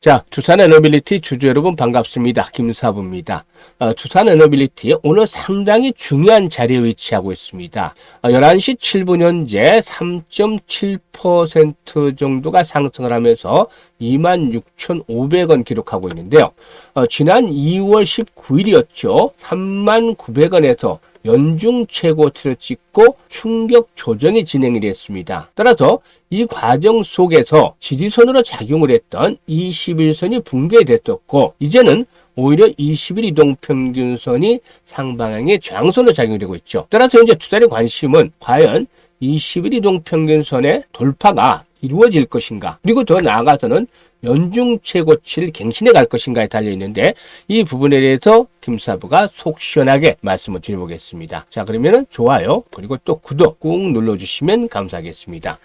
자, 두산에너빌리티 주주 여러분 반갑습니다. 김사부입니다. 두산에너빌리티 오늘 상당히 중요한 자리에 위치하고 있습니다. 11시 7분 현재 3.7% 정도가 상승을 하면서 26,500원 기록하고 있는데요. 지난 2월 19일이었죠. 39,000원에서 연중 최고치를 찍고 충격 조정이 진행이 됐습니다. 따라서 이 과정 속에서 지지선으로 작용을 했던 21선이 붕괴됐었고, 이제는 오히려 20일 이동평균선이 상방향의 저항선으로 작용이 되고 있죠. 따라서 현재 투자의 관심은 과연 20일 이동평균선의 돌파가 이루어질 것인가, 그리고 더 나아가서는 연중 최고치를 갱신해 갈 것인가에 달려있는데, 이 부분에 대해서 김사부가 속 시원하게 말씀을 드려보겠습니다. 자, 그러면은 좋아요, 그리고 또 구독 꾹 눌러주시면 감사하겠습니다.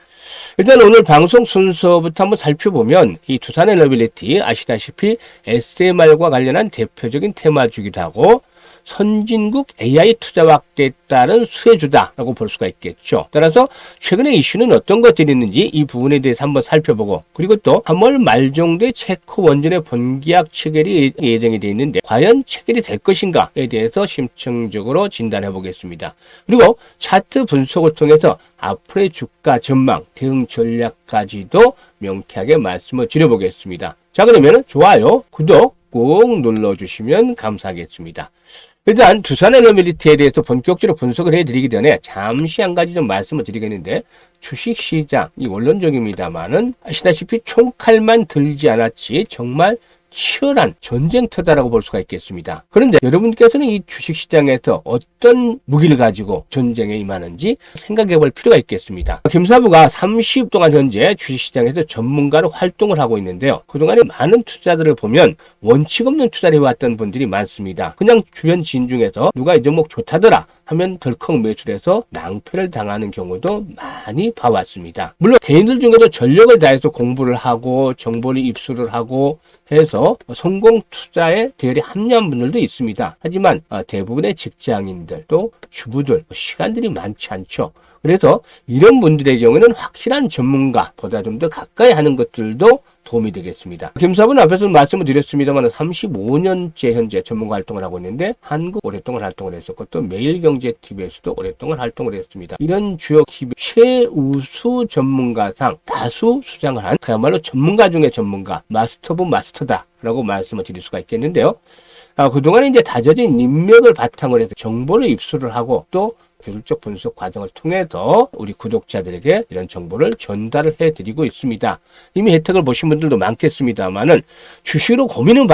일단 오늘 방송 순서부터 한번 살펴보면, 이 두산에너빌리티 아시다시피 SMR과 관련한 대표적인 테마주기도 하고, 선진국 AI 투자 확대에 따른 수혜주다라고 볼 수가 있겠죠. 따라서 최근의 이슈는 어떤 것들이 있는지 이 부분에 대해서 한번 살펴보고, 그리고 또 3월 말 정도에 체코 원전의 본계약 체결이 예정이 되어 있는데 과연 체결이 될 것인가에 대해서 심층적으로 진단해 보겠습니다. 그리고 차트 분석을 통해서 앞으로의 주가 전망, 대응 전략까지도 명쾌하게 말씀을 드려보겠습니다. 자, 그러면 좋아요, 구독 꼭 눌러주시면 감사하겠습니다. 일단 두산에너빌리티에 대해서 본격적으로 분석을 해드리기 전에 잠시 한 가지 좀 말씀을 드리겠는데, 주식시장, 이 원론적입니다만은 아시다시피 총칼만 들지 않았지 정말 치열한 전쟁터다라고 볼 수가 있겠습니다. 그런데 여러분께서는 이 주식시장에서 어떤 무기를 가지고 전쟁에 임하는지 생각해 볼 필요가 있겠습니다. 김사부가 30 동안 현재 주식시장에서 전문가로 활동을 하고 있는데요. 그동안에 많은 투자들을 보면 원칙 없는 투자를 해왔던 분들이 많습니다. 그냥 주변 지인 중에서 누가 이 종목 좋다더라 하면 덜컥 매수해서 낭패를 당하는 경우도 많이 봐왔습니다. 물론 개인들 중에도 전력을 다해서 공부를 하고 정보를 입수를 하고 해서 성공 투자에 대열에 합류한 분들도 있습니다. 하지만 대부분의 직장인들 또 주부들 시간들이 많지 않죠. 그래서 이런 분들의 경우는 확실한 전문가보다 좀 더 가까이 하는 것들도 도움이 되겠습니다. 김사부는 앞에서 말씀을 드렸습니다만 35년째 현재 전문가 활동을 하고 있는데, 한국 오랫동안 활동을 했었고 또 매일경제TV에서도 오랫동안 활동을 했습니다. 이런 주요 TV 최우수 전문가상 다수 수상을 한 그야말로 전문가 중에 전문가, 마스터 오브 마스터다라고 말씀을 드릴 수가 있겠는데요. 그동안에 이제 다져진 인맥을 바탕으로 해서 정보를 입수를 하고 또 기술적 분석 과정을 통해서 우리 구독자들에게 이런 정보를 전달을 해드리고 있습니다. 이미 혜택을 보신 분들도 많겠습니다만은 주식으로 고민을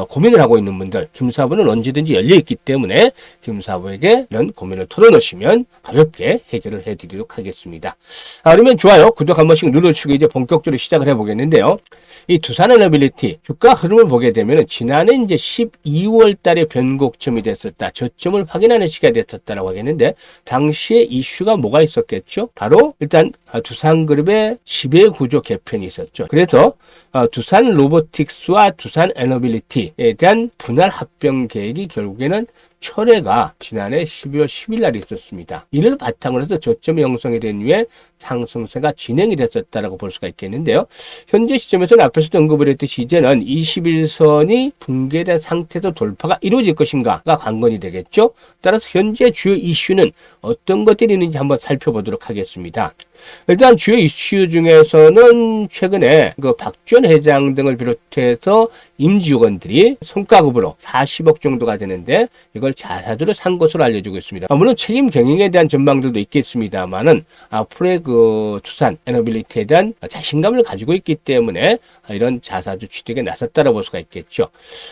고민을 하고 있는 분들, 김사부는 언제든지 열려있기 때문에 김사부에게 이런 고민을 털어놓으시면 가볍게 해결을 해드리도록 하겠습니다. 그러면 좋아요, 구독 한 번씩 눌러주시고 이제 본격적으로 시작을 해보겠는데요. 이 두산에너빌리티 주가 흐름을 보게 되면 지난해 이제 12월 달에 변곡점이 됐었다, 저점을 확인하는 시기가 됐었다라고 하겠는데, 당시에 이슈가 뭐가 있었겠죠? 바로 일단 두산그룹의 지배구조 개편이 있었죠. 그래서 두산 로보틱스와 두산에너빌리티에 대한 분할 합병 계획이 결국에는 철회가 지난해 12월 10일 날 있었습니다. 이를 바탕으로 해서 저점이 형성이 된 후에 상승세가 진행이 됐었다라고 볼 수가 있겠는데요. 현재 시점에서는 앞에서도 언급을 했듯이 이제는 21선이 붕괴된 상태에서 돌파가 이루어질 것인가가 관건이 되겠죠. 따라서 현재 주요 이슈는 어떤 것들이 있는지 한번 살펴보도록 하겠습니다. 일단 주요 이슈 중에서는 최근에 그 박지원 회장 등을 비롯해서 임직원들이 손가급으로 40억 정도가 되는데 이걸 자사주로 산 것으로 알려지고 있습니다. 물론 책임 경영에 대한 전망들도 있겠습니다만은 앞으로의 그 두산 에너빌리티에 대한 자신감을 가지고 있기 때문에 이런 자사주 취득에 나섰다라고 볼 수가 있겠죠.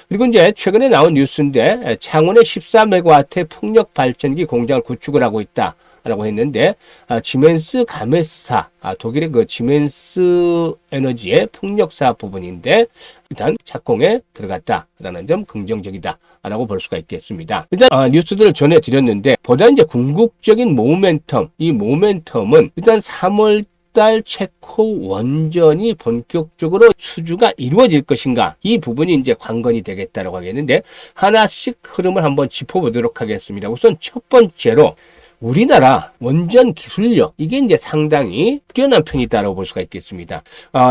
그리고 이제 최근에 나온 뉴스인데, 창원의 14메가와트의 풍력 발전기 공장을 구축을 하고 있다 라고 했는데, 지멘스 가메스사, 독일의 그 지멘스 에너지의 풍력사업 부분인데 일단 착공에 들어갔다라는 점 긍정적이다 라고 볼 수가 있겠습니다. 일단 뉴스들을 전해드렸는데, 보다 이제 궁극적인 모멘텀, 이 모멘텀은 일단 3월 달 체코 원전이 본격적으로 수주가 이루어질 것인가, 이 부분이 이제 관건이 되겠다라고 하겠는데, 하나씩 흐름을 한번 짚어보도록 하겠습니다. 우선 첫 번째로 우리나라 원전 기술력, 이게 이제 상당히 뛰어난 편이다라고 볼 수가 있겠습니다.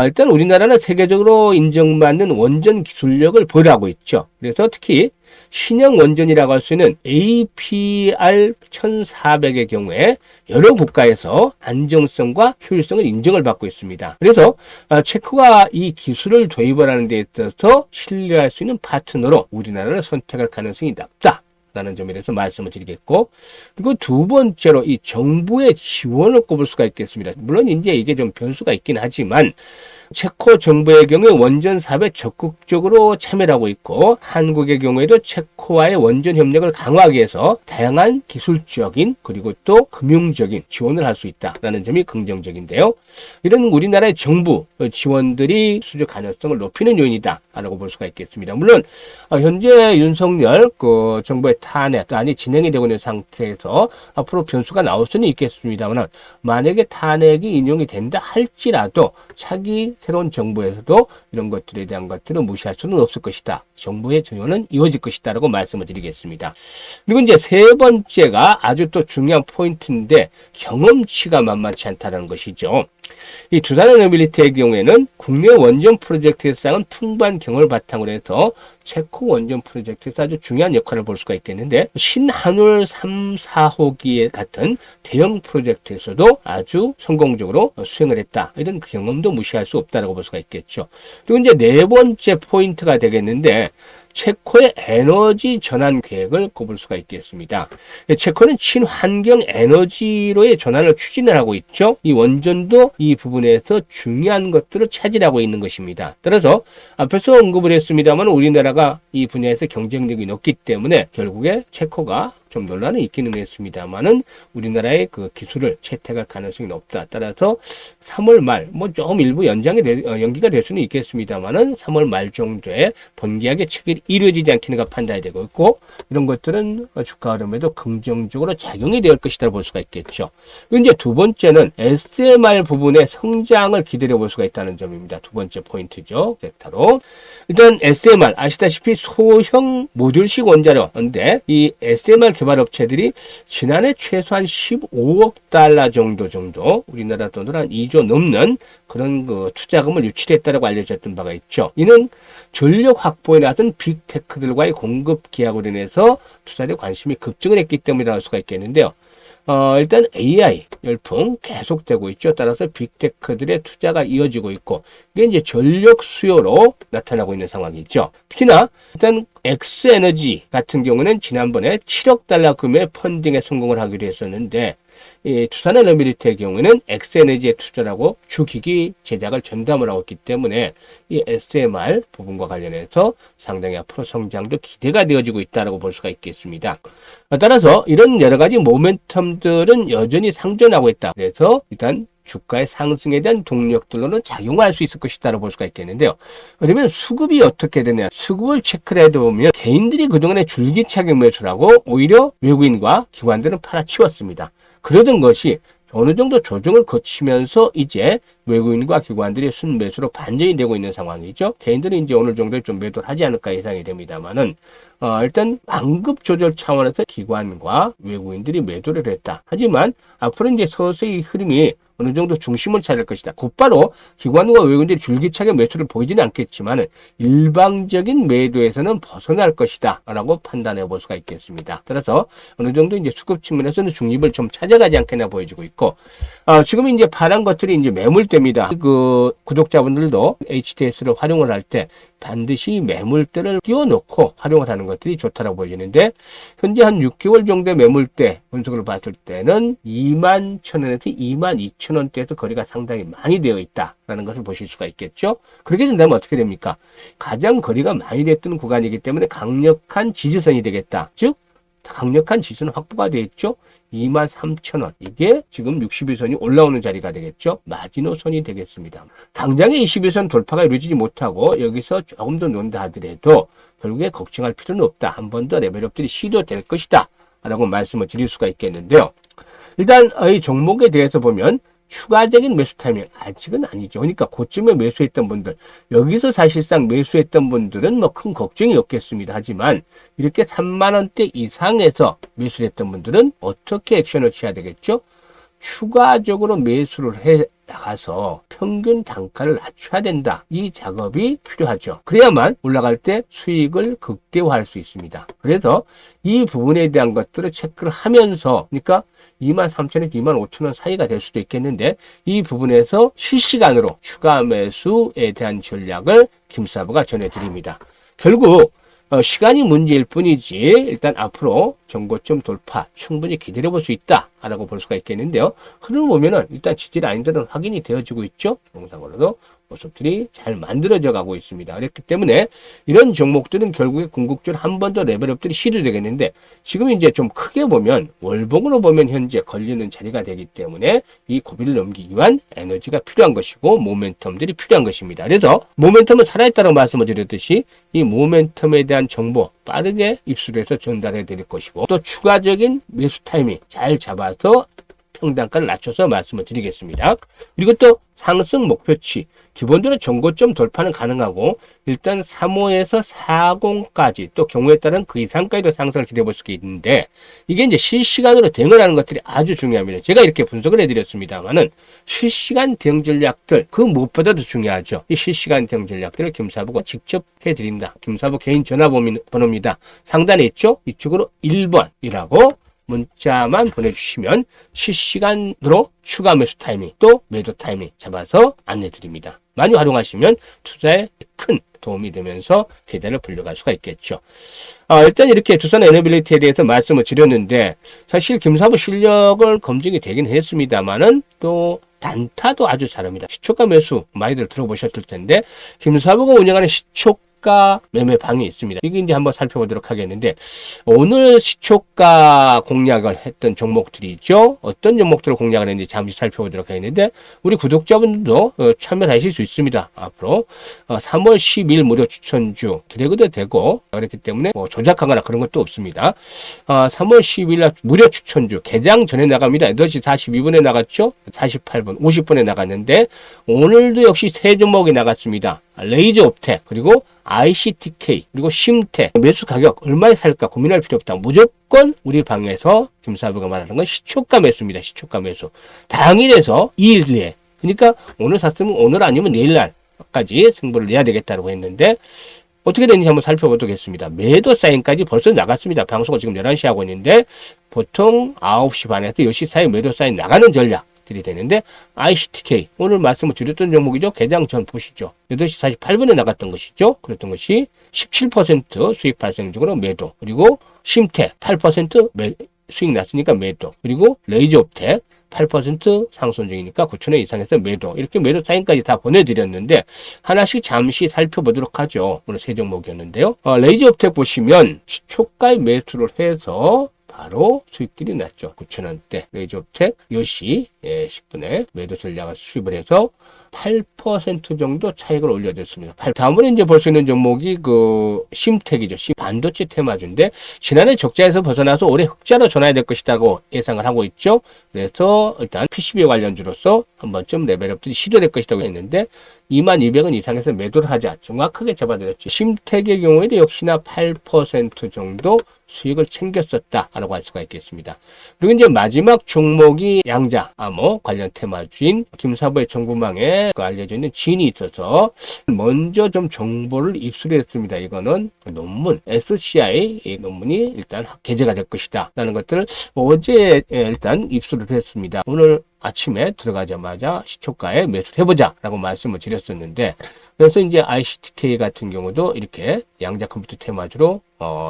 일단 우리나라는 세계적으로 인정받는 원전 기술력을 보유하고 있죠. 그래서 특히 신형 원전이라고 할 수 있는 APR1400의 경우에 여러 국가에서 안정성과 효율성을 인정을 받고 있습니다. 그래서 체코가 이 기술을 도입을 하는 데 있어서 신뢰할 수 있는 파트너로 우리나라를 선택할 가능성이 높다 라는 점에 대해서 말씀을 드리겠고, 그리고 두 번째로 이 정부의 지원을 꼽을 수가 있겠습니다. 물론 이제 이게 좀 변수가 있긴 하지만 체코 정부의 경우에 원전 사업에 적극적으로 참여를 하고 있고, 한국의 경우에도 체코와의 원전 협력을 강화하기 위해서 다양한 기술적인 그리고 또 금융적인 지원을 할 수 있다라는 점이 긍정적인데요. 이런 우리나라의 정부 지원들이 수주 가능성을 높이는 요인이다라고 볼 수가 있겠습니다. 물론 현재 윤석열 정부의 탄핵안이 진행이 되고 있는 상태에서 앞으로 변수가 나올 수는 있겠습니다만, 만약에 탄핵이 인용이 된다 할지라도 차기 새로운 정부에서도 이런 것들에 대한 것들을 무시할 수는 없을 것이다. 정부의 지원은 이어질 것이다라고 말씀을 드리겠습니다. 그리고 이제 세 번째가 아주 또 중요한 포인트인데, 경험치가 만만치 않다는 것이죠. 이 두산 에너빌리티의 경우에는 국내 원전 프로젝트에서 쌓은 풍부한 경험을 바탕으로 해서 체코 원전 프로젝트에서 아주 중요한 역할을 볼 수가 있겠는데, 신한울 3, 4호기 같은 대형 프로젝트에서도 아주 성공적으로 수행을 했다. 이런 경험도 무시할 수 없다라고 볼 수가 있겠죠. 그리고 이제 네 번째 포인트가 되겠는데, 체코의 에너지 전환 계획을 꼽을 수가 있겠습니다. 체코는 친환경 에너지로의 전환을 추진을 하고 있죠. 이 원전도 이 부분에서 중요한 것들을 차지하고 있는 것입니다. 따라서 앞에서 언급을 했습니다만 우리나라가 이 분야에서 경쟁력이 높기 때문에 결국에 체코가 좀 논란은 있기는 했습니다만은 우리나라의 그 기술을 채택할 가능성이 높다. 따라서 3월 말, 조금 일부 연기가 될 수는 있겠습니다만은 3월 말 정도에 본계약의 체결이 이루어지지 않겠는가 판단이 되고 있고, 이런 것들은 주가 흐름에도 긍정적으로 작용이 될 것이다 볼 수가 있겠죠. 이제 두 번째는 SMR 부분의 성장을 기다려 볼 수가 있다는 점입니다. 두 번째 포인트죠. 섹터로. 일단 SMR 아시다시피 소형 모듈식 원자로인데, 이 SMR 개발 업체들이 지난해 최소한 15억 달러 정도 우리나라 돈으로 한 2조 넘는 그런 투자금을 유치했다고 알려졌던 바가 있죠. 이는 전력 확보에 나선 빅테크들과의 공급 계약으로 인해서 투자에 관심이 급증을 했기 때문이라고 할 수가 있겠는데요. 일단 AI 열풍 계속되고 있죠. 따라서 빅테크들의 투자가 이어지고 있고, 이게 이제 전력 수요로 나타나고 있는 상황이죠. 특히나 일단 엑스에너지 같은 경우는 지난번에 7억 달러 금액의 펀딩에 성공을 하기로 했었는데, 이 두산 에너빌리티의 경우에는 엑스에너지에 투자하고 주기기 제작을 전담을 하고 있기 때문에 이 SMR 부분과 관련해서 상당히 앞으로 성장도 기대가 되어지고 있다고 볼 수가 있겠습니다. 따라서 이런 여러 가지 모멘텀들은 여전히 상존하고 있다. 그래서 일단 주가의 상승에 대한 동력들로는 작용할 수 있을 것이다라고 볼 수가 있겠는데요. 그러면 수급이 어떻게 되냐? 수급을 체크를 해보면 개인들이 그동안에 줄기차게 매수하고 오히려 외국인과 기관들은 팔아치웠습니다. 그러던 것이 어느 정도 조정을 거치면서 이제 외국인과 기관들이 순매수로 반전이 되고 있는 상황이죠. 개인들이 이제 어느 정도 좀 매도를 하지 않을까 예상이 됩니다만은, 일단 완급 조절 차원에서 기관과 외국인들이 매도를 했다. 하지만 앞으로 이제 서서히 흐름이 어느 정도 중심을 차릴 것이다. 곧바로 기관과 외국인들이 줄기차게 매수를 보이지는 않겠지만 일방적인 매도에서는 벗어날 것이다 라고 판단해 볼 수가 있겠습니다. 따라서 어느 정도 이제 수급 측면에서는 중립을 좀 찾아가지 않겠나 보여지고 있고, 지금 이제 파란 것들이 이제 매물대입니다. 구독자분들도 HTS를 활용을 할 때 반드시 매물대를 띄워놓고 활용을 하는 것들이 좋다고 보여지는데, 현재 한 6개월 정도의 매물대 분석을 봤을 때는 21,000원에서 22,000원대에서 거리가 상당히 많이 되어 있다라는 것을 보실 수가 있겠죠. 그렇게 된다면 어떻게 됩니까? 가장 거리가 많이 됐던 구간이기 때문에 강력한 지지선이 되겠다. 즉 강력한 지지선 확보가 되어 있죠. 23,000원. 이게 지금 61선이 올라오는 자리가 되겠죠. 마지노선이 되겠습니다. 당장의 21선 돌파가 이루어지지 못하고 여기서 조금 더 논다 하더라도 결국에 걱정할 필요는 없다. 한 번 더 레벨업들이 시도될 것이다 라고 말씀을 드릴 수가 있겠는데요. 일단 이 종목에 대해서 보면 추가적인 매수 타이밍 아직은 아니죠. 그러니까 고점에 매수했던 분들, 여기서 사실상 매수했던 분들은 뭐 큰 걱정이 없겠습니다. 하지만 이렇게 3만 원대 이상에서 매수했던 분들은 어떻게 액션을 취해야 되겠죠? 추가적으로 매수를 해 나가서 평균 단가를 낮춰야 된다. 이 작업이 필요하죠. 그래야만 올라갈 때 수익을 극대화할 수 있습니다. 그래서 이 부분에 대한 것들을 체크를 하면서, 그러니까 23,000에서 25,000원 사이가 될 수도 있겠는데, 이 부분에서 실시간으로 추가 매수에 대한 전략을 김사부가 전해드립니다. 결국 시간이 문제일 뿐이지 일단 앞으로 전고점 돌파 충분히 기다려볼 수 있다라고 볼 수가 있겠는데요. 흐름을 보면은 일단 지지 라인들은 확인이 되어지고 있죠. 영상으로도 모습들이 잘 만들어져 가고 있습니다. 그렇기 때문에 이런 종목들은 결국에 궁극적으로 한 번 더 레벨업들이 시도되겠는데, 지금 이제 좀 크게 보면 월봉으로 보면 현재 걸리는 자리가 되기 때문에 이 고비를 넘기기 위한 에너지가 필요한 것이고 모멘텀들이 필요한 것입니다. 그래서 모멘텀은 살아있다고 말씀을 드렸듯이 이 모멘텀에 대한 정보 빠르게 입수해서 전달해 드릴 것이고, 또 추가적인 매수 타이밍 잘 잡아서 평단가를 낮춰서 말씀을 드리겠습니다. 그리고 또 상승 목표치, 기본적으로 전고점 돌파는 가능하고 일단 3호에서 40까지 또 경우에 따른 그 이상까지도 상승을 기대해 볼 수가 있는데, 이게 이제 실시간으로 대응을 하는 것들이 아주 중요합니다. 제가 이렇게 분석을 해드렸습니다만은 실시간 대응 전략들 그 무엇보다도 중요하죠. 이 실시간 대응 전략들을 김사부가 직접 해드린다. 김사부 개인 전화번호입니다. 상단에 있죠. 이쪽으로 1번이라고 문자만 보내주시면 실시간으로 추가 매수 타이밍 또 매도 타이밍 잡아서 안내드립니다. 많이 활용하시면 투자에 큰 도움이 되면서 계좌를 불려갈 수가 있겠죠. 일단 이렇게 두산 에너빌리티에 대해서 말씀을 드렸는데, 사실 김사부 실력을 검증이 되긴 했습니다만은 또 단타도 아주 잘합니다. 시초가 매수 많이들 들어보셨을 텐데, 김사부가 운영하는 시초가 매매 방이 있습니다. 이게 이제 한번 살펴보도록 하겠는데, 오늘 시초가 공략을 했던 종목들이 있죠. 어떤 종목들을 공략을 했는지 잠시 살펴보도록 하겠는데, 우리 구독자분들도 참여하실 수 있습니다. 앞으로 3월 10일 무료 추천주 드래그도 되고 그렇기 때문에 뭐 조작하거나 그런 것도 없습니다. 3월 10일 날 무료 추천주 개장 전에 나갑니다. 8시 42분에 나갔죠. 48분 50분에 나갔는데, 오늘도 역시 세 종목이 나갔습니다. 레이저 옵텍, 그리고 ICTK, 그리고 심텍. 매수 가격 얼마에 살까 고민할 필요 없다. 무조건 우리 방에서 김사부가 말하는 건 시초가 매수입니다. 시초가 매수. 당일에서 2일 내에. 그러니까 오늘 샀으면 오늘 아니면 내일 날까지 승부를 내야 되겠다고 했는데, 어떻게 되는지 한번 살펴보겠습니다. 매도 사인까지 벌써 나갔습니다. 방송을 지금 11시 하고 있는데, 보통 9시 반에서 10시 사이 매도 사인 나가는 전략 들이 되는데, ICTK 오늘 말씀을 드렸던 종목이죠. 개장 전 보시죠. 8시 48분에 나갔던 것이죠. 그랬던 것이 17% 수익 발생적으로 매도, 그리고 심텍 8% 수익 났으니까 매도, 그리고 레이저 옵텍 8% 상승 중이니까 9,000원 이상에서 매도, 이렇게 매도 사인까지 다 보내드렸는데, 하나씩 잠시 살펴보도록 하죠. 오늘 세 종목이었는데요. 레이저 옵텍 보시면 시초가에 매수를 해서 바로 수익들이 났죠. 9,000원대 레이저 옵텍 10시 10분에 매도 전략을 수립을 해서 8% 정도 차익을 올려줬습니다. 다음으로 이제 볼 수 있는 종목이 그 심텍이죠. 반도체 테마주인데, 지난해 적자에서 벗어나서 올해 흑자로 전환이 될 것이라고 예상을 하고 있죠. 그래서 일단 PCB 관련주로서 한 번쯤 레벨업들이 시도될 것이라고 했는데, 22,000원 이상에서 매도를 하자 정확하게 잡아드렸죠. 심텍의 경우에도 역시나 8% 정도 수익을 챙겼었다라고 할 수가 있겠습니다. 그리고 이제 마지막 종목이 양자 암호 관련 테마주인 김사부의 정보망에 알려져 있는 진이 있어서 먼저 좀 정보를 입수를 했습니다. 이거는 논문 SCI 논문이 일단 게재가 될 것이다 라는 것들을 어제 일단 입수를 했습니다. 오늘 아침에 들어가자마자 시초가에 매수를 해보자 라고 말씀을 드렸었는데, 그래서 이제 ICTK 같은 경우도 이렇게 양자 컴퓨터 테마주로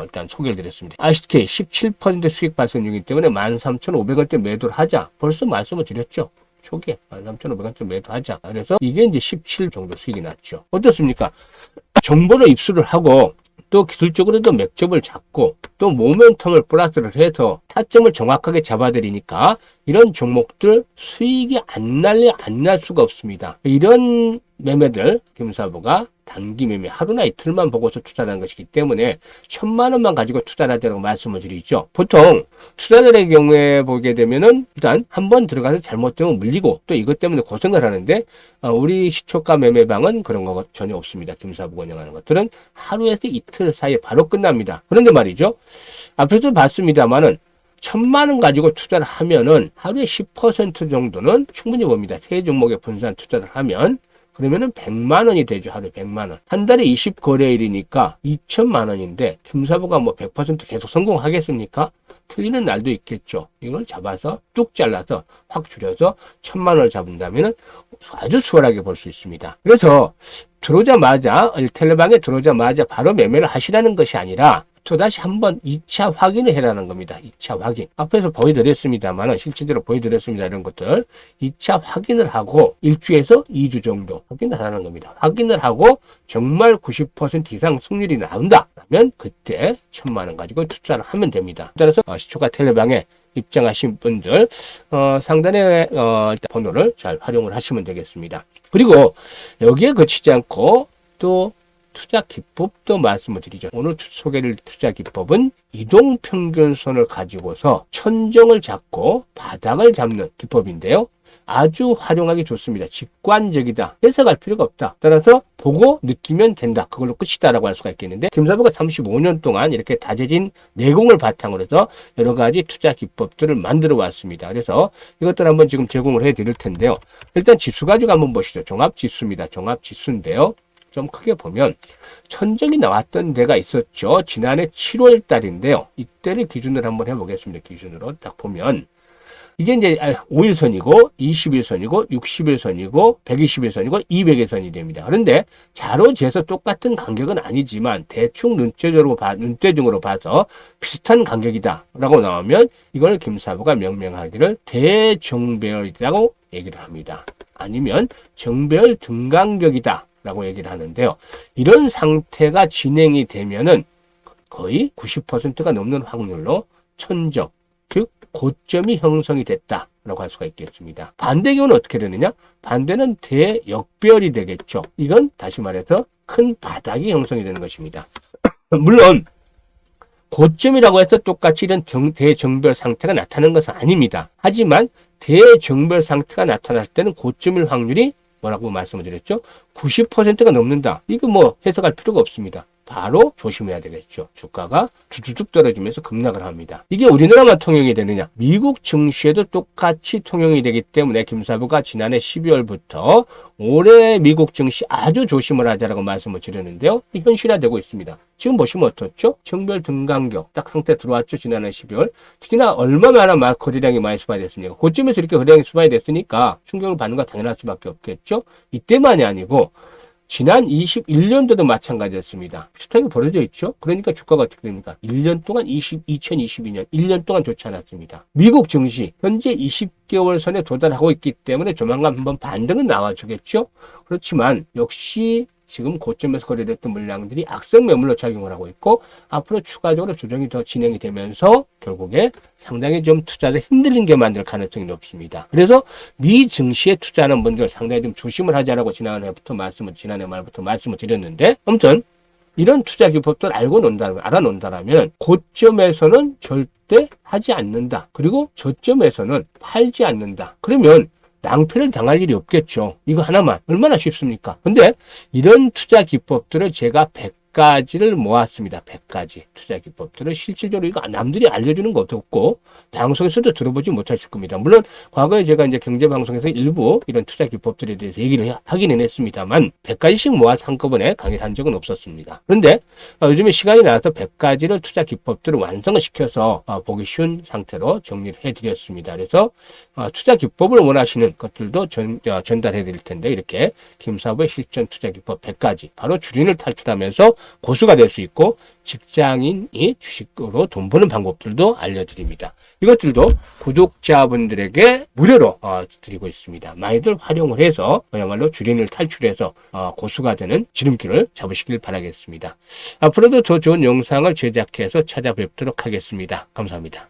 일단 소개를 드렸습니다. ICTK 17% 수익 발생 중이기 때문에 13,500원대 매도를 하자. 벌써 말씀을 드렸죠. 초기에 13,500원대 매도하자. 그래서 이게 이제 17 정도 수익이 났죠. 어떻습니까? 정보를 입수를 하고 또 기술적으로도 맥접을 잡고 또 모멘텀을 플러스를 해서 타점을 정확하게 잡아드리니까 이런 종목들 수익이 안 날 수가 없습니다. 이런 매매들 김사부가 단기 매매 하루나 이틀만 보고서 투자하는 것이기 때문에 1,000만 원만 가지고 투자를 하자고 말씀을 드리죠. 보통 투자자의 경우에 보게 되면은 일단 한번 들어가서 잘못되면 물리고 또 이것 때문에 고생을 하는데 우리 시초가 매매방은 그런 거 전혀 없습니다. 김사부가 운영하는 것들은 하루에서 이틀 사이에 바로 끝납니다. 그런데 말이죠. 앞에서 봤습니다만은 1,000만 원 가지고 투자를 하면은 하루에 10% 정도는 충분히 봅니다. 세 종목에 분산 투자를 하면 그러면은 100만 원이 되죠. 하루에 100만 원. 한 달에 20거래일이니까 2천만 원인데 김사부가 뭐 100% 계속 성공하겠습니까? 틀리는 날도 있겠죠. 이걸 잡아서 뚝 잘라서 확 줄여서 1,000만 원을 잡은다면은 아주 수월하게 볼 수 있습니다. 그래서 들어오자마자 텔레방에 들어오자마자 바로 매매를 하시라는 것이 아니라 또다시 한번 2차 확인을 해라는 겁니다. 2차 확인. 앞에서 보여드렸습니다만 실제로 보여드렸습니다. 이런 것들 2차 확인을 하고 1주에서 2주 정도 확인을 하라는 겁니다. 확인을 하고 정말 90% 이상 승률이 나온다. 그러면 그때 1,000만 원 가지고 투자를 하면 됩니다. 따라서 시초가 텔레방에 입장하신 분들 상단에 번호를 잘 활용을 하시면 되겠습니다. 그리고 여기에 그치지 않고 또 투자 기법도 말씀을 드리죠. 오늘 소개를 투자 기법은 이동평균선을 가지고서 천정을 잡고 바닥을 잡는 기법인데요. 아주 활용하기 좋습니다. 직관적이다. 해석할 필요가 없다. 따라서 보고 느끼면 된다. 그걸로 끝이다라고 할 수가 있겠는데 김사부가 35년 동안 이렇게 다져진 내공을 바탕으로 해서 여러 가지 투자 기법들을 만들어 왔습니다. 그래서 이것들 한번 지금 제공을 해드릴 텐데요. 일단 지수 가지고 한번 보시죠. 종합지수입니다. 종합지수인데요. 좀 크게 보면 천정이 나왔던 데가 있었죠. 지난해 7월 달인데요. 이때를 기준으로 한번 해보겠습니다. 기준으로 딱 보면 이게 이제 5일선이고 21선이고 60일선이고 120일선이고 200일선이 됩니다. 그런데 자로 재서 똑같은 간격은 아니지만 대충 눈대중으로 봐서 비슷한 간격이다라고 나오면 이걸 김사부가 명명하기를 대정배열이라고 얘기를 합니다. 아니면 정배열 등간격이다 라고 얘기를 하는데요. 이런 상태가 진행이 되면은 거의 90%가 넘는 확률로 천정, 즉 고점이 형성이 됐다라고 할 수가 있겠습니다. 반대 경우는 어떻게 되느냐? 반대는 대역배열이 되겠죠. 이건 다시 말해서 큰 바닥이 형성이 되는 것입니다. 물론 고점이라고 해서 똑같이 이런 대정배열 상태가 나타나는 것은 아닙니다. 하지만 대정배열 상태가 나타났을 때는 고점일 확률이 뭐라고 말씀을 드렸죠? 90%가 넘는다. 이거 뭐 해석할 필요가 없습니다. 바로 조심해야 되겠죠. 주가가 뚝뚝 떨어지면서 급락을 합니다. 이게 우리나라만 통용이 되느냐? 미국 증시에도 똑같이 통용이 되기 때문에 김사부가 지난해 12월부터 올해 미국 증시 아주 조심을 하자라고 말씀을 드렸는데요. 현실화되고 있습니다. 지금 보시면 어떻죠? 정배열 등간격 딱 상태 들어왔죠. 지난해 12월. 특히나 얼마나 거래량이 많이 수반이 됐습니까? 고점에서 이렇게 거래량이 수반이 됐으니까 충격을 받는 건 당연할 수밖에 없겠죠. 이때만이 아니고 지난 21년도도 마찬가지였습니다. 비슷하게 벌어져 있죠. 그러니까 주가가 어떻게 됩니까? 1년 동안 2022년 1년 동안 좋지 않았습니다. 미국 증시 현재 20개월 선에 도달하고 있기 때문에 조만간 한번 반등은 나와주겠죠. 그렇지만 역시 지금 고점에서 거래됐던 물량들이 악성 매물로 작용을 하고 있고 앞으로 추가적으로 조정이 더 진행이 되면서 결국에 상당히 좀 투자를 힘들게 만들 가능성이 높습니다. 그래서 미 증시에 투자하는 분들 상당히 좀 조심을 하자라고 지난해 말부터 말씀을 드렸는데 아무튼 이런 투자 기법들 알아놓는다면 고점에서는 절대 하지 않는다. 그리고 저점에서는 팔지 않는다. 그러면 낭패를 당할 일이 없겠죠. 이거 하나만. 얼마나 쉽습니까? 근데 이런 투자 기법들을 제가 100가지를 모았습니다. 100가지 투자 기법들을 실질적으로 이거 남들이 알려주는 것도 없고 방송에서도 들어보지 못하실 겁니다. 물론 과거에 제가 이제 경제방송에서 일부 이런 투자 기법들에 대해서 얘기를 하기는 했습니다만 100가지씩 모아서 한꺼번에 강의를 한 적은 없었습니다. 그런데 요즘에 시간이 나서 100가지를 투자 기법들을 완성을 시켜서 보기 쉬운 상태로 정리를 해드렸습니다. 그래서 투자 기법을 원하시는 것들도 전달해 드릴 텐데 이렇게 김사부의 실전 투자 기법 100가지 바로 주린을 탈출하면서 고수가 될 수 있고 직장인이 주식으로 돈 버는 방법들도 알려드립니다. 이것들도 구독자분들에게 무료로 드리고 있습니다. 많이들 활용을 해서 그야말로 주린을 탈출해서 고수가 되는 지름길을 잡으시길 바라겠습니다. 앞으로도 더 좋은 영상을 제작해서 찾아뵙도록 하겠습니다. 감사합니다.